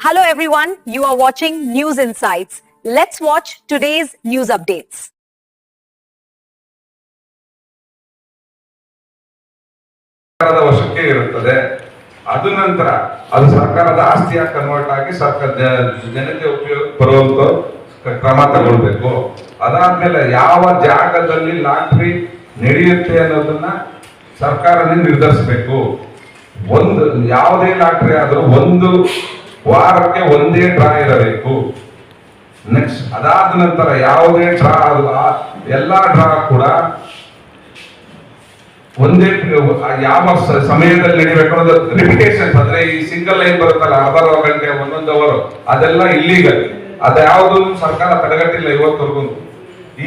Hello everyone, you are watching News Insights. Let's watch today's news updates. ಸರ್ಕಾರದ ವಶಕ್ಕೆ ಇರುತ್ತದೆ. ಅದು ನಂತರ ಅದು ಸರ್ಕಾರದ ಆಸ್ತಿಯಾಗಿ ಕನ್ವರ್ಟ್ ಆಗಿ ಜನತೆ ಉಪಯೋಗ ಬರುವಂತ ಕ್ರಮ ತಗೊಳ್ಬೇಕು. ಅದಾದ್ಮೇಲೆ ಯಾವ ಜಾಗದಲ್ಲಿ ಲಾಟ್ರಿ ನಡೆಯುತ್ತೆ ಅನ್ನೋದನ್ನ ಸರ್ಕಾರನೇ ನಿರ್ಧರಿಸಬೇಕು. ಒಂದು ಯಾವುದೇ ಲಾಟ್ರಿ ಆದ್ರೂ ಒಂದು ವಾರಕ್ಕೆ ಒಂದೇ ಡ್ರಾ ಇರಬೇಕು. ನೆಕ್ಸ್ಟ್ ಅದಾದ ನಂತರ ಯಾವುದೇ ಡ್ರಾ ಎಲ್ಲಾ ಡ್ರಾ ಕೂಡ ಒಂದೇ ಯಾವ ಸಮಯದಲ್ಲಿ ನಡಿಬೇಕು ಅನ್ನೋದು ರಿಪಿಟೇಷನ್. ಅಂದ್ರೆ ಈ ಸಿಂಗಲ್ ಲೈನ್ ಬರುತ್ತಲ್ಲ, ಅರ್ಧ ಗಂಟೆ ಒಂದೊಂದು ಅವರ್, ಅದೆಲ್ಲ ಇಲ್ಲೀಗಲ್. ಅದ್ಯಾವುದು ಸರ್ಕಾರ ತಡೆಗಟ್ಟಿಲ್ಲ ಇವತ್ತವರೆಗೂ.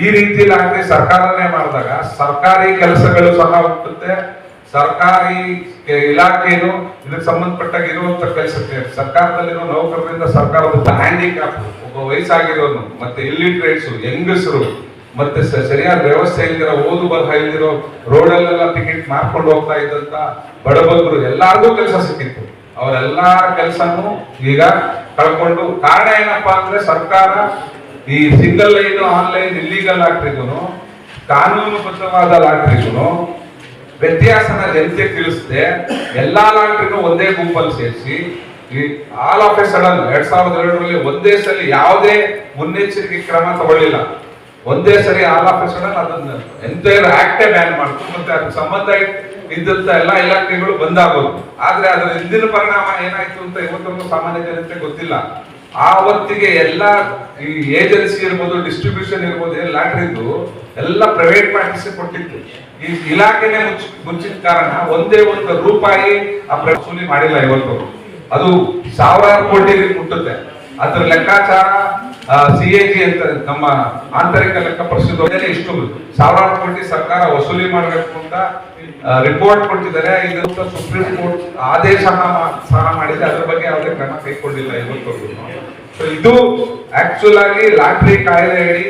ಈ ರೀತಿ ಲಾಟ್ರಿ ಸರ್ಕಾರನೇ ಮಾಡಿದಾಗ ಸರ್ಕಾರಿ ಕೆಲಸಗಳು ಸಹ ಹುಟ್ಟುತ್ತೆ. ಸರ್ಕಾರಿ ಇಲಾಖೆನು ಇದಕ್ಕೆ ಸಂಬಂಧಪಟ್ಟಾಗ ಇರುವಂತ ಕೆಲಸಕ್ಕೆ ಸರ್ಕಾರದಲ್ಲಿರೋ ನೌಕರರಿಂದ ಸರ್ಕಾರದ ಹ್ಯಾಂಡಿಕ್ಯಾಪ್, ಒಬ್ಬ ವಯಸ್ಸಾಗಿರೋನು, ಮತ್ತೆ ಇಲ್ಲಿಟ್ರೇಟ್ಸ್, ಹೆಂಗಸರು, ಮತ್ತೆ ಸರಿಯಾದ ವ್ಯವಸ್ಥೆ ಇಲ್ದಿರೋ, ಓದು ಬರಹ ಇಲ್ದಿರೋ, ರೋಡಲ್ಲೆಲ್ಲ ಟಿಕೆಟ್ ಮಾರ್ಕೊಂಡು ಹೋಗ್ತಾ ಇದ್ದಂತ ಬಡಬಗ್ರು ಎಲ್ಲಾರ್ಗೂ ಕೆಲಸ ಸಿಕ್ಕಿತ್ತು. ಅವರೆಲ್ಲರ ಕೆಲಸನೂ ಈಗ ಕಳ್ಕೊಂಡು. ಕಾರಣ ಏನಪ್ಪಾ ಅಂದ್ರೆ ಸರ್ಕಾರ ಈ ಸಿಂಗಲ್ ಲೈನ್, ಆನ್ಲೈನ್, ಇಲ್ಲಿಗಲ್ ಲಾಟ್ರಿಗೂ ಕಾನೂನುಬದ್ಧವಾದ ಲಾಟ್ರಿಗೂ ವ್ಯತ್ಯಾಸನ ಜನತೆ ತಿಳಿಸದೆ ಎಲ್ಲಾ ಲಾಟ್ರಿನೂ ಒಂದೇ ಗುಂಪಲ್ಲಿ ಸೇರಿಸಿ ಆಲ್ ಆಫ್ ಎ ಸಡನ್ 2002ರಲ್ಲಿ ಒಂದೇ ಸಲ ಯಾವುದೇ ಮುನ್ನೆಚ್ಚರಿಕೆ ಕ್ರಮ ತಗೊಳ್ಳಿಲ್ಲ. ಒಂದೇ ಸರಿ ಆಲ್ ಆಫ್ ಎ ಸಡನ್ ಅದನ್ನ ಎಂಟೈರ್ ಆಕ್ಟೇ ಬ್ಯಾನ್ ಮಾಡ್ತು. ಮತ್ತೆ ಅದಕ್ಕೆ ಸಂಬಂಧ ಇದ್ದಂತ ಎಲ್ಲಾ ಇಲಾಖೆಗಳು ಬಂದಾಗೋದು. ಆದ್ರೆ ಅದರ ಹಿಂದಿನ ಪರಿಣಾಮ ಏನಾಯ್ತು ಅಂತ ಇವತ್ತೊಂದು ಸಾಮಾನ್ಯ ಜನತೆ ಗೊತ್ತಿಲ್ಲ. ಆವತ್ತಿಗೆ ಎಲ್ಲ ಈ ಏಜೆನ್ಸಿ ಇರ್ಬೋದು, ಡಿಸ್ಟ್ರಿಬ್ಯೂಷನ್ ಇರ್ಬೋದು, ಲಾಟ್ರಿದು ಎಲ್ಲ ಪ್ರೈವೇಟ್ ಪಾರ್ಟಿಸ್ ಕೊಟ್ಟಿತ್ತು. ಈ ಇಲಾಖೆನೆ ಮುಚ್ಚಿದ ಕಾರಣ ಒಂದೇ ಒಂದು ರೂಪಾಯಿ ವಸೂಲಿ ಮಾಡಿಲ್ಲ ಇವತ್ತು. ಅದು ಸಾವಿರಾರು ಕೋಟಿ ಮುಟ್ಟುತ್ತೆ. ಅದ್ರ ಲೆಕ್ಕಾಚಾರ CAG ಅಂತ ನಮ್ಮ ಆಂತರಿಕ ಲೆಕ್ಕ ಪರಿಶೋಧನೆ ಇಷ್ಟು ಸಾವಿರಾರು ಕೋಟಿ ಸರ್ಕಾರ ವಸೂಲಿ ಮಾಡಬೇಕು ಅಂತ ರಿಪೋರ್ಟ್ ಕೊಟ್ಟಿದ್ದಾರೆ. ಇದು ಸುಪ್ರೀಂ ಕೋರ್ಟ್ ಆದೇಶ ಸಹ ಮಾಡಿದೆ. ಅದ್ರ ಬಗ್ಗೆ ಯಾವುದೇ ಕ್ರಮ ಕೈಗೊಂಡಿಲ್ಲ ಇವತ್ತವರೆಗೂ. ಸೊ ಇದು ಆಕ್ಚುಲ್ ಆಗಿ ಲಾಟ್ರಿ ಕಾಯ್ದೆ ಹೇಳಿ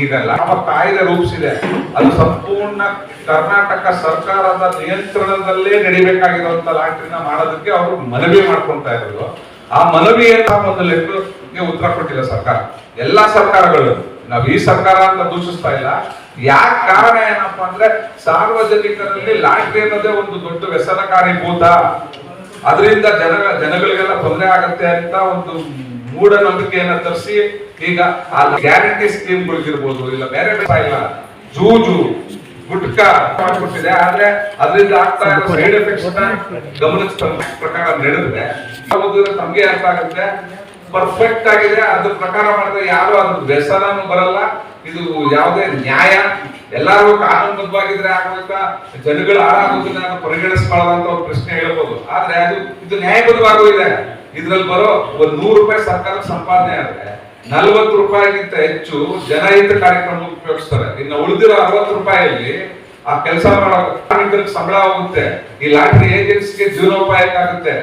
ಈಗ ಯಾವ ಕಾಯ್ದೆ ರೂಪಿಸಿದೆ ಅದು ಸಂಪೂರ್ಣ ಕರ್ನಾಟಕ ಸರ್ಕಾರದ ನಿಯಂತ್ರಣದಲ್ಲೇ ನಡಿಬೇಕಾಗಿರುವಂತ ಲಾಟ್ರಿನ ಮಾಡೋದಕ್ಕೆ ಅವರು ಮನವಿ ಮಾಡ್ಕೊಂತಾ ಇರೋದು. ಆ ಮನವಿಯನ್ನ ಒಂದು ಲೆಕ್ಕಕ್ಕೆ ಉತ್ತರ ಕೊಟ್ಟಿಲ್ಲ ಸರ್ಕಾರ. ಎಲ್ಲಾ ಸರ್ಕಾರಗಳು, ನಾವು ಈ ಸರ್ಕಾರ ಅಂತ ದೂಷಿಸ್ತಾ ಇಲ್ಲ. ಯಾಕೆ ಕಾರಣ ಏನಪ್ಪಾ ಅಂದ್ರೆ ಸಾರ್ವಜನಿಕರಲ್ಲಿ ಲಾಟ್ರಿ ಅನ್ನೋದೇ ಒಂದು ದೊಡ್ಡ ವ್ಯಸನಕಾರಿ ಭೂತ. ಅದರಿಂದ ಜನಗಳಿಗೆಲ್ಲ ತೊಂದರೆ ಆಗತ್ತೆ ಅಂತ ಒಂದು ಮೂಢನಂಬಿಕೆಯನ್ನ ತರಿಸಿ ಈಗ ಆ ಗ್ಯಾರಂಟಿ ಸ್ಕೀಮ್ಗಳಿಗಿರ್ಬೋದು, ಇಲ್ಲ ಬೇರೆ ಇಲ್ಲ, ಜೂಜು, ಗುಟ್ಕಾ ಮಾಡಿಕೊಟ್ಟಿದೆ. ಆದ್ರೆ ಅದರಿಂದ ಆಗ್ತಾ ಇರೋ ಸೈಡ್ ಎಫೆಕ್ಟ್ಸ್ ಗಮನಿಸಿದ ಪ್ರಕಾರ ನಡೆದ್ರೆ ತಮ್ಗೆ ಅರ್ಥ ಆಗುತ್ತೆ. ಪರ್ಫೆಕ್ಟ್ ಆಗಿದೆ, ಅದ್ರ ಪ್ರಕಾರ ಮಾಡಿದ್ರೆ ಯಾರು ಅದ್ರ ವ್ಯಸನೂ ಬರಲ್ಲ. ಇದು ಯಾವುದೇ ನ್ಯಾಯ, ಎಲ್ಲಾರು ಕಾನೂನುಬದ್ಧವಾಗಿದ್ರೆ ಆಗ್ಬೇಕಾ, ಜನಗಳು ಹಾಳಾಗೋದನ್ನ ಪರಿಗಣಿಸಬಾರ್ದಂತ ಒಂದು ಪ್ರಶ್ನೆ ಹೇಳ್ಬೋದು. ಆದ್ರೆ ಇದು ನ್ಯಾಯಬದ್ಧವಾಗೂ ಇದೆ. ಇದ್ರಲ್ಲಿ ಬರೋ ಒಂದು 100 ರೂಪಾಯಿ ಸರ್ಕಾರಕ್ಕೆ ಸಂಪಾದನೆ ಆದ್ರೆ 40 ರೂಪಾಯಿಗಿಂತ ಹೆಚ್ಚು ಜನಹಿತ ಕಾರ್ಯಕ್ರಮ ಉಪಯೋಗಿಸ್ತಾರೆ. ಇನ್ನು ಉಳಿದಿರೋ 60 ರೂಪಾಯಿಯಲ್ಲಿ ಆ ಕೆಲಸ ಮಾಡೋ ಕಾರ್ಮಿಕರಿಗೆ ಸಂಬಳ ಹೋಗುತ್ತೆ. ಈ ಲಾಟ್ರಿ ಏಜೆನ್ಸಿಗೆ ಜೀವನೋಪಾಯಕ್ಕಾಗುತ್ತೆ.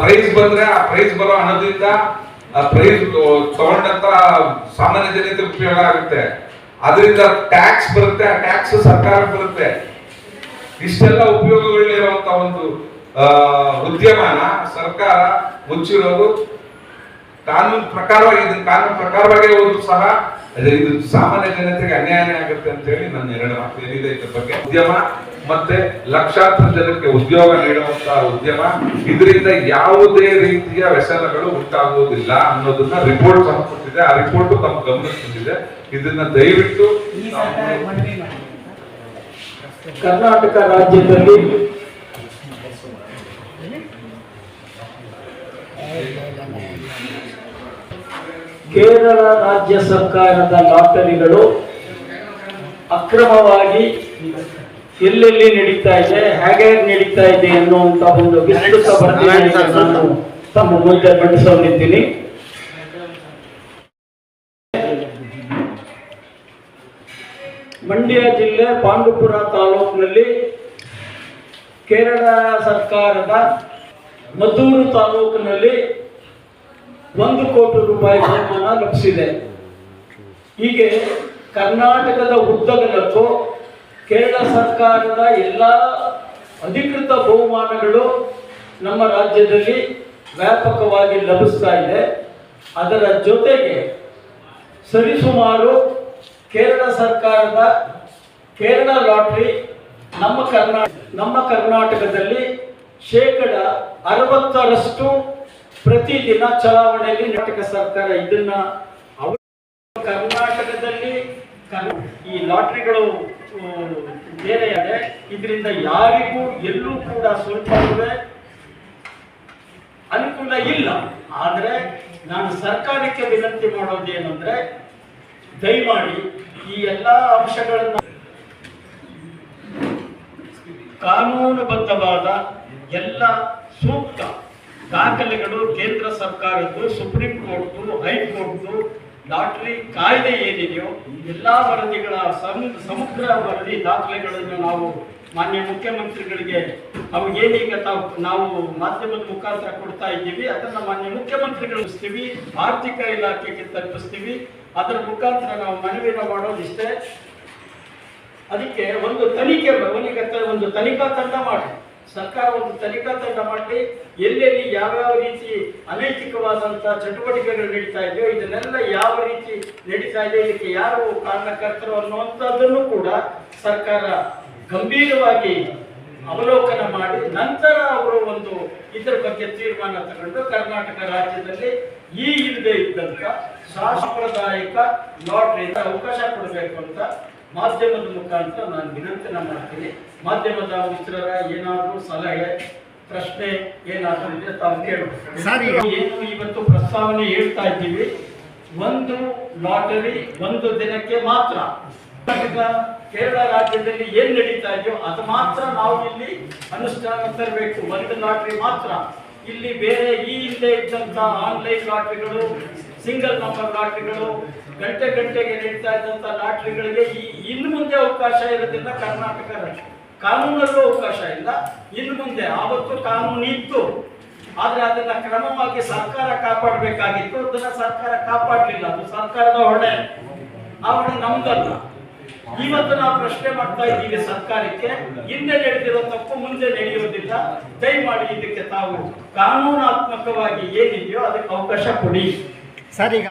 ಪ್ರೈಸ್ ಬಂದ್ರೆ ಆ ಪ್ರೈಸ್ ಬರೋ ಹಣದಿಂದ ಆ ಪ್ರೈಸ್ ತಗೊಂಡಂತ ಸಾಮಾನ್ಯ ಜನತೆ ಉಪಯೋಗ ಆಗುತ್ತೆ. ಅದರಿಂದ ಟ್ಯಾಕ್ಸ್ ಬರುತ್ತೆ, ಆ ಟ್ಯಾಕ್ಸ್ ಸರ್ಕಾರಕ್ಕೆ ಬರುತ್ತೆ. ಇಷ್ಟೆಲ್ಲ ಉಪಯೋಗಗಳಿರುವಂತ ಒಂದು ಉದ್ಯಮನ ಸರ್ಕಾರ ಮುಚ್ಚಿರೋದು ಕಾನೂನು ಪ್ರಕಾರವಾಗಿ. ಇದನ್ನ ಕಾನೂನು ಪ್ರಕಾರವಾಗಿ ಹೋದ್ರು ಸಹ ಇದು ಸಾಮಾನ್ಯ ಜನತೆಗೆ ಅನ್ಯಾಯ ಆಗುತ್ತೆ ಅಂತ ಹೇಳಿ ನನ್ನ 2 ಮಾತು ಏನಿದೆ ಇದ್ರ ಬಗ್ಗೆ. ಉದ್ಯಮ ಮತ್ತೆ ಲಕ್ಷಾಂತರ ಜನಕ್ಕೆ ಉದ್ಯೋಗ ನೀಡುವಂತಹ ಉದ್ಯಮ, ಇದರಿಂದ ಯಾವುದೇ ರೀತಿಯ ವ್ಯಸನಗಳು ಉಂಟಾಗುವುದಿಲ್ಲ ಅನ್ನೋದನ್ನ ರಿಪೋರ್ಟ್ ಸಹ ಕೊಟ್ಟಿದೆ. ಆ ರಿಪೋರ್ಟ್ ತಮ್ಮ ಗಮನಕ್ಕೆ ಬಂದಿದೆ. ಇದನ್ನ ದಯವಿಟ್ಟು ಕರ್ನಾಟಕ ರಾಜ್ಯದಲ್ಲಿ ಕೇರಳ ರಾಜ್ಯ ಸರ್ಕಾರದ ಲಾಟರಿಗಳು ಅಕ್ರಮವಾಗಿ ಎಲ್ಲೆಲ್ಲಿ ನಡೀತಾ ಇದೆ, ಹೇಗೆ ನಡೀತಾ ಇದೆ ಅನ್ನುವಂತ ಒಂದು ವಿಸ್ತೃತ ವರದಿಯನ್ನು ನಾನು ತಮ್ಮ ಮುಂದೆ ಮಂಡಿಸಲಿದ್ದೀನಿ. ಮಂಡ್ಯ ಜಿಲ್ಲೆ ಪಾಂಡುಪುರ ತಾಲೂಕಿನಲ್ಲಿ ಕೇರಳ ಸರ್ಕಾರದ ಮದ್ದೂರು ತಾಲೂಕಿನಲ್ಲಿ 1 ಕೋಟಿ ರೂಪಾಯಿ ಬಹುಮಾನ ಲಭಿಸಿದೆ. ಹೀಗೆ ಕರ್ನಾಟಕದ ಉದ್ದಗಲಕ್ಕೂ ಕೇರಳ ಸರ್ಕಾರದ ಎಲ್ಲ ಅಧಿಕೃತ ಬಹುಮಾನಗಳು ನಮ್ಮ ರಾಜ್ಯದಲ್ಲಿ ವ್ಯಾಪಕವಾಗಿ ಲಭಿಸ್ತಾ ಇದೆ. ಅದರ ಜೊತೆಗೆ ಸರಿಸುಮಾರು ಕೇರಳ ಸರ್ಕಾರದ ಕೇರಳ ಲಾಟ್ರಿ ನಮ್ಮ ಕರ್ನಾಟಕದಲ್ಲಿ 60% ಪ್ರತಿದಿನ ಚಲಾವಣೆಯಲ್ಲಿ ಕರ್ನಾಟಕ ಸರ್ಕಾರ ಇದನ್ನ ಕರ್ನಾಟಕದಲ್ಲಿ ಈ ಲಾಟ್ರಿಗಳು ಬೇರೆ ಇದೆ. ಇದರಿಂದ ಯಾರಿಗೂ ಎಲ್ಲೂ ಕೂಡ ಸ್ವಲ್ಪ ಅನುಕೂಲ ಇಲ್ಲ. ಆದರೆ ನಾನು ಸರ್ಕಾರಕ್ಕೆ ವಿನಂತಿ ಮಾಡೋದೇನೆಂದ್ರೆ, ದಯಮಾಡಿ ಈ ಎಲ್ಲಾ ಅಂಶಗಳನ್ನು ಕಾನೂನುಬದ್ಧವಾದ ಎಲ್ಲ ಸೂಕ್ತ ದಾಖಲೆಗಳು ಕೇಂದ್ರ ಸರ್ಕಾರದ್ದು, ಸುಪ್ರೀಂ ಕೋರ್ಟು, ಹೈಕೋರ್ಟು, ಲಾಟ್ರಿ ಕಾಯ್ದೆ ಏನಿದೆಯೋ ಎಲ್ಲಾ ವರದಿಗಳ ಸಮಗ್ರ ವರದಿ ದಾಖಲೆಗಳನ್ನು ನಾವು ಮಾನ್ಯ ಮುಖ್ಯಮಂತ್ರಿಗಳಿಗೆ ಏನೀಗ ನಾವು ಮಾಧ್ಯಮದ ಮುಖಾಂತರ ಕೊಡ್ತಾ ಇದ್ದೀವಿ, ಅದನ್ನ ಮಾನ್ಯ ಮುಖ್ಯಮಂತ್ರಿಗಳಿಸ್ತೀವಿ, ಆರ್ಥಿಕ ಇಲಾಖೆಗೆ ತಲುಪಿಸ್ತೀವಿ. ಅದರ ಮುಖಾಂತರ ನಾವು ಮನವಿನ ಮಾಡೋದಿಷ್ಟೇ. ಅದಕ್ಕೆ ಒಂದು ತನಿಖಾ ತಂಡ ಮಾಡಿ, ಸರ್ಕಾರ ಒಂದು ತನಿಖಾ ತಂಡ ಮಾಡಿ, ಎಲ್ಲೆಲ್ಲಿ ಯಾವ್ಯಾವ ರೀತಿ ಅನೈತಿಕವಾದಂತಹ ಚಟುವಟಿಕೆಗಳು ನಡೀತಾ ಇದೆಯೋ ಇದನ್ನೆಲ್ಲ ಯಾವ ರೀತಿ ನಡೀತಾ ಇದೆ, ಇದಕ್ಕೆ ಯಾರು ಕಾರಣಕರ್ತರು ಅನ್ನುವಂಥದ್ದನ್ನು ಕೂಡ ಸರ್ಕಾರ ಗಂಭೀರವಾಗಿ ಅವಲೋಕನ ಮಾಡಿ ನಂತರ ಅವರು ಇದರ ಬಗ್ಗೆ ತೀರ್ಮಾನ ತಗೊಂಡು ಕರ್ನಾಟಕ ರಾಜ್ಯದಲ್ಲಿ ಇಲ್ಲದೆ ಇದ್ದಂತ ಸಾಂಪ್ರದಾಯಿಕ ಲಾಟ್ರಿ ಅವಕಾಶ ಕೊಡಬೇಕು ಅಂತ ಮಾಧ್ಯಮದ ಮುಖಾಂತರ ನಾನು ವಿನಂತಿನ ಮಾಡ್ತೀನಿ. ಮಾಧ್ಯಮದ ಮಿತ್ರರ ಏನಾದರೂ ಸಲಹೆ ಪ್ರಶ್ನೆ ಏನಾದರೂ ಇದ್ರೆ ತಾವು ಕೇಳಬೇಕು. ಏನು ಇವತ್ತು ಪ್ರಸ್ತಾವನೆ ಹೇಳ್ತಾ ಇದ್ದೀವಿ, ಒಂದು ಲಾಟರಿ ಒಂದು ದಿನಕ್ಕೆ ಮಾತ್ರ. ಕೇರಳ ರಾಜ್ಯದಲ್ಲಿ ಏನ್ ನಡೀತಾ ಇದೆಯೋ ಅದು ಮಾತ್ರ ನಾವು ಇಲ್ಲಿ ಅನುಷ್ಠಾನ ತರಬೇಕು. ಒಂದು ಲಾಟ್ರಿ ಮಾತ್ರ. ಇಲ್ಲಿ ಬೇರೆ ಹಿಂದೆ ಇದ್ದಂತ ಆನ್ಲೈನ್ ಲಾಟ್ರಿಗಳು, ಸಿಂಗಲ್ ನಂಬರ್ ಲಾಟ್ರಿಗಳು, ಗಂಟೆಗೆ ನಡೀತಾ ಇದ್ದಂತ ಲಾಟ್ರಿಗಳಿಗೆ ಇನ್ನು ಮುಂದೆ ಅವಕಾಶ ಇರೋದಿಲ್ಲ. ಕರ್ನಾಟಕ ಕಾನೂನಲ್ಲೂ ಅವಕಾಶ ಇಲ್ಲ. ಇನ್ನು ಮುಂದೆ ಆವತ್ತು ಕಾನೂನು ಇತ್ತು, ಆದ್ರೆ ಅದನ್ನ ಕ್ರಮವಾಗಿ ಸರ್ಕಾರ ಕಾಪಾಡಬೇಕಾಗಿತ್ತು. ಅದನ್ನ ಸರ್ಕಾರ ಕಾಪಾಡಲಿಲ್ಲ. ಅದು ಸರ್ಕಾರದ ಹೊಣೆ. ಆ ಹೊಣೆ ನಮ್ದಲ್ಲ. ಇವತ್ತು ನಾವು ಪ್ರಶ್ನೆ ಮಾಡ್ತಾ ಇದ್ದೀವಿ ಸರ್ಕಾರಕ್ಕೆ, ಹಿಂದೆ ನಡೆದಿರೋ ತಪ್ಪು ಮುಂದೆ ನಡೆಯೋದಿಲ್ಲ. ದಯಮಾಡಿ ಇದಕ್ಕೆ ತಾವು ಕಾನೂನಾತ್ಮಕವಾಗಿ ಏನಿದೆಯೋ ಅದಕ್ಕೆ ಅವಕಾಶ ಕೊಡಿ. ಸರ್, ಈಗ